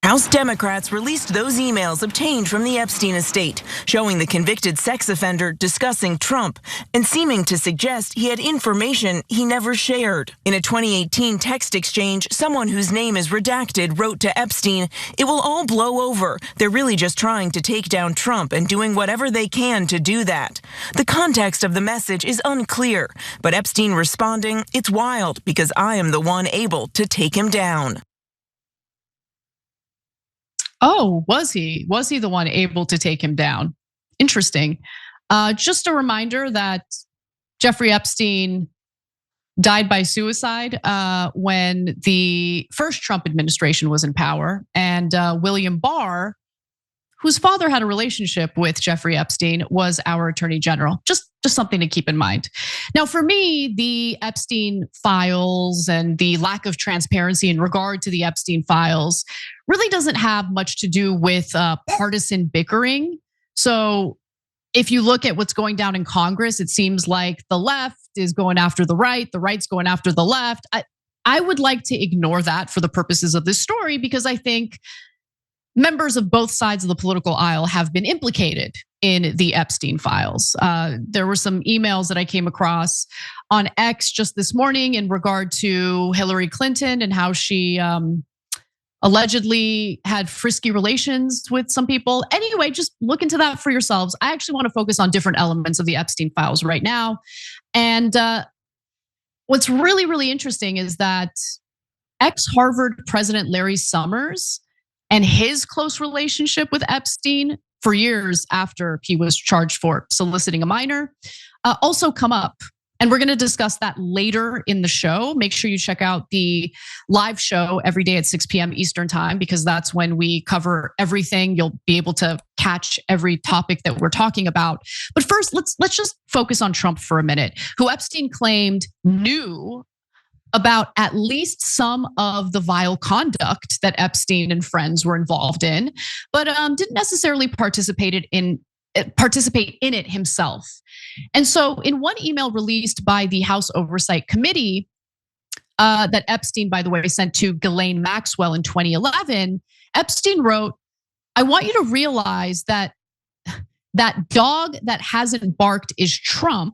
House Democrats released those emails obtained from the Epstein estate, showing the convicted sex offender discussing Trump and seeming to suggest he had information he never shared. In a 2018 text exchange, someone whose name is redacted wrote to Epstein, "It will all blow over. They're really just trying to take down Trump and doing whatever they can to do that." The context of the message is unclear, but Epstein responding, "It's wild because I am the one able to take him down." Oh, was he? Was he the one able to take him down? Interesting. Just a reminder that Jeffrey Epstein died by suicide when the first Trump administration was in power, and William Barr, whose father had a relationship with Jeffrey Epstein, was our attorney general. Just something to keep in mind. Now, for me, the Epstein files and the lack of transparency in regard to the Epstein files really doesn't have much to do with partisan bickering. So if you look at what's going down in Congress, it seems like the left is going after the right's going after the left. I would like to ignore that for the purposes of this story, because I think members of both sides of the political aisle have been implicated in the Epstein files. There were some emails that I came across on X just this morning in regard to Hillary Clinton and how she allegedly had frisky relations with some people. Anyway, just look into that for yourselves. I actually want to focus on different elements of the Epstein files right now. And what's really, really interesting is that ex-Harvard President Larry Summers and his close relationship with Epstein for years after he was charged for soliciting a minor also come up. And we're gonna discuss that later in the show. Make sure you check out the live show every day at 6 p.m. Eastern time, because that's when we cover everything. You'll be able to catch every topic that we're talking about. But first, let's just focus on Trump for a minute, who Epstein claimed knew about at least some of the vile conduct that Epstein and friends were involved in, but didn't necessarily participate in it himself. And so in one email released by the House Oversight Committee that Epstein, by the way, sent to Ghislaine Maxwell in 2011, Epstein wrote, "I want you to realize that that dog that hasn't barked is Trump."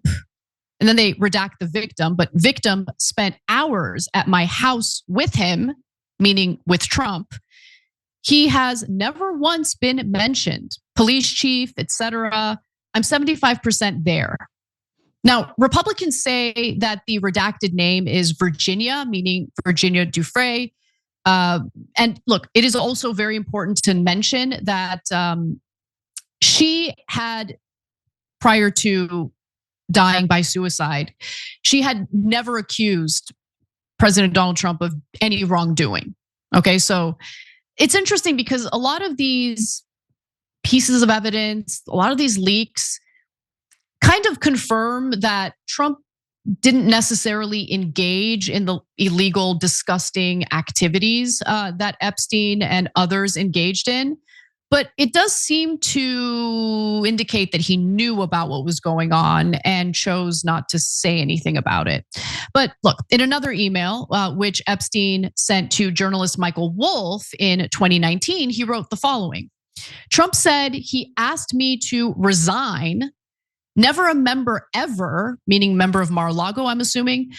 And then they redact the victim, but victim spent hours at my house with him, meaning with Trump. He has never once been mentioned, police chief, etc. I'm 75% there. Now, Republicans say that the redacted name is Virginia, meaning Virginia Giuffre. And look, it is also very important to mention that she had, prior to dying by suicide, she had never accused President Donald Trump of any wrongdoing. Okay, so it's interesting because a lot of these pieces of evidence, a lot of these leaks kind of confirm that Trump didn't necessarily engage in the illegal, disgusting activities that Epstein and others engaged in. But it does seem to indicate that he knew about what was going on and chose not to say anything about it. But look, in another email, which Epstein sent to journalist Michael Wolff in 2019, he wrote the following. Trump said he asked me to resign, never a member ever, meaning member of Mar-a-Lago, I'm assuming.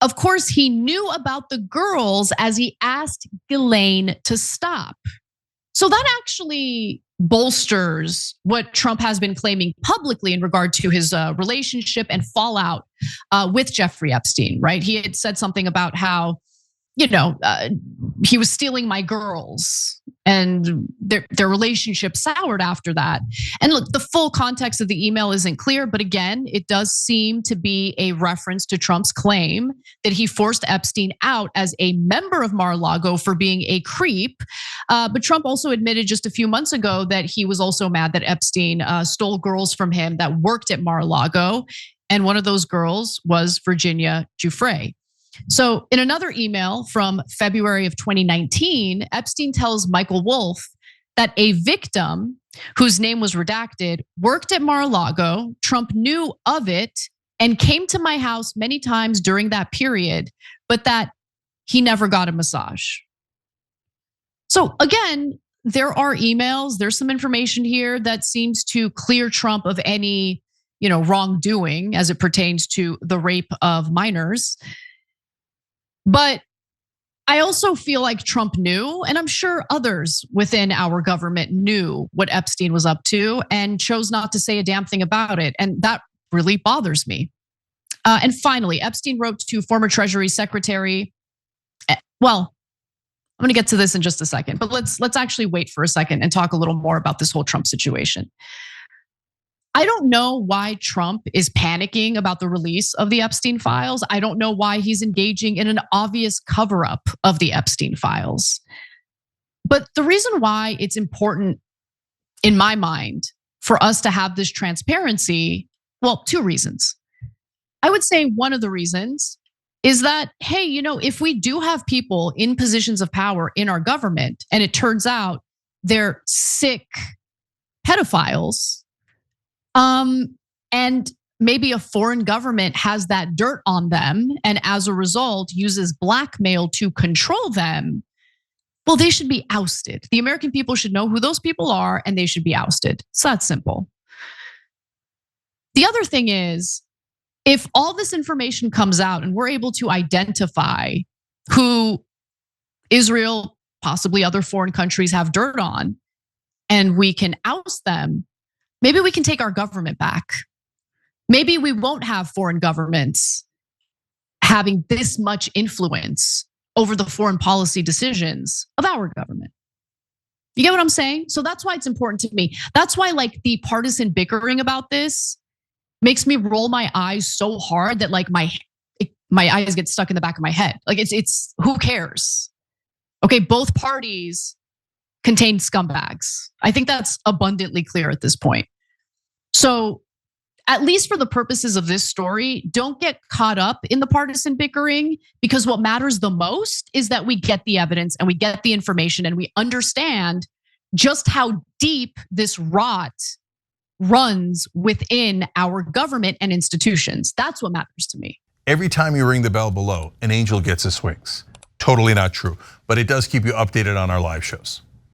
Of course, he knew about the girls as he asked Ghislaine to stop. So that actually bolsters what Trump has been claiming publicly in regard to his relationship and fallout with Jeffrey Epstein, right? He had said something about how, he was stealing my girls, and their relationship soured after that. And look, the full context of the email isn't clear, but again, it does seem to be a reference to Trump's claim that he forced Epstein out as a member of Mar-a-Lago for being a creep. But Trump also admitted just a few months ago that he was also mad that Epstein stole girls from him that worked at Mar-a-Lago. And one of those girls was Virginia Giuffre. So in another email from February of 2019, Epstein tells Michael Wolff that a victim whose name was redacted worked at Mar-a-Lago. Trump knew of it and came to my house many times during that period, but that he never got a massage. So again, there are emails, there's some information here that seems to clear Trump of any, wrongdoing as it pertains to the rape of minors. But I also feel like Trump knew, and I'm sure others within our government knew what Epstein was up to and chose not to say a damn thing about it. And that really bothers me. And finally, Epstein wrote to former Treasury Secretary. Well, I'm gonna get to this in just a second, but let's actually wait for a second and talk a little more about this whole Trump situation. I don't know why Trump is panicking about the release of the Epstein files. I don't know why he's engaging in an obvious cover-up of the Epstein files. But the reason why it's important, in my mind, for us to have this transparency, well, two reasons. I would say one of the reasons is that, hey, if we do have people in positions of power in our government, and it turns out they're sick pedophiles, and maybe a foreign government has that dirt on them and as a result uses blackmail to control them, well, they should be ousted. The American people should know who those people are and they should be ousted. It's that simple. The other thing is, if all this information comes out and we're able to identify who Israel, possibly other foreign countries have dirt on, and we can oust them, maybe we can take our government back. Maybe we won't have foreign governments having this much influence over the foreign policy decisions of our government. You get what I'm saying? So that's why it's important to me. That's why the partisan bickering about this makes me roll my eyes so hard that my eyes get stuck in the back of my head. It's who cares? Okay, both parties contain scumbags. I think that's abundantly clear at this point. So at least for the purposes of this story, don't get caught up in the partisan bickering, because what matters the most is that we get the evidence and we get the information and we understand just how deep this rot runs within our government and institutions. That's what matters to me. Every time you ring the bell below, an angel gets his wings. Totally not true, but it does keep you updated on our live shows.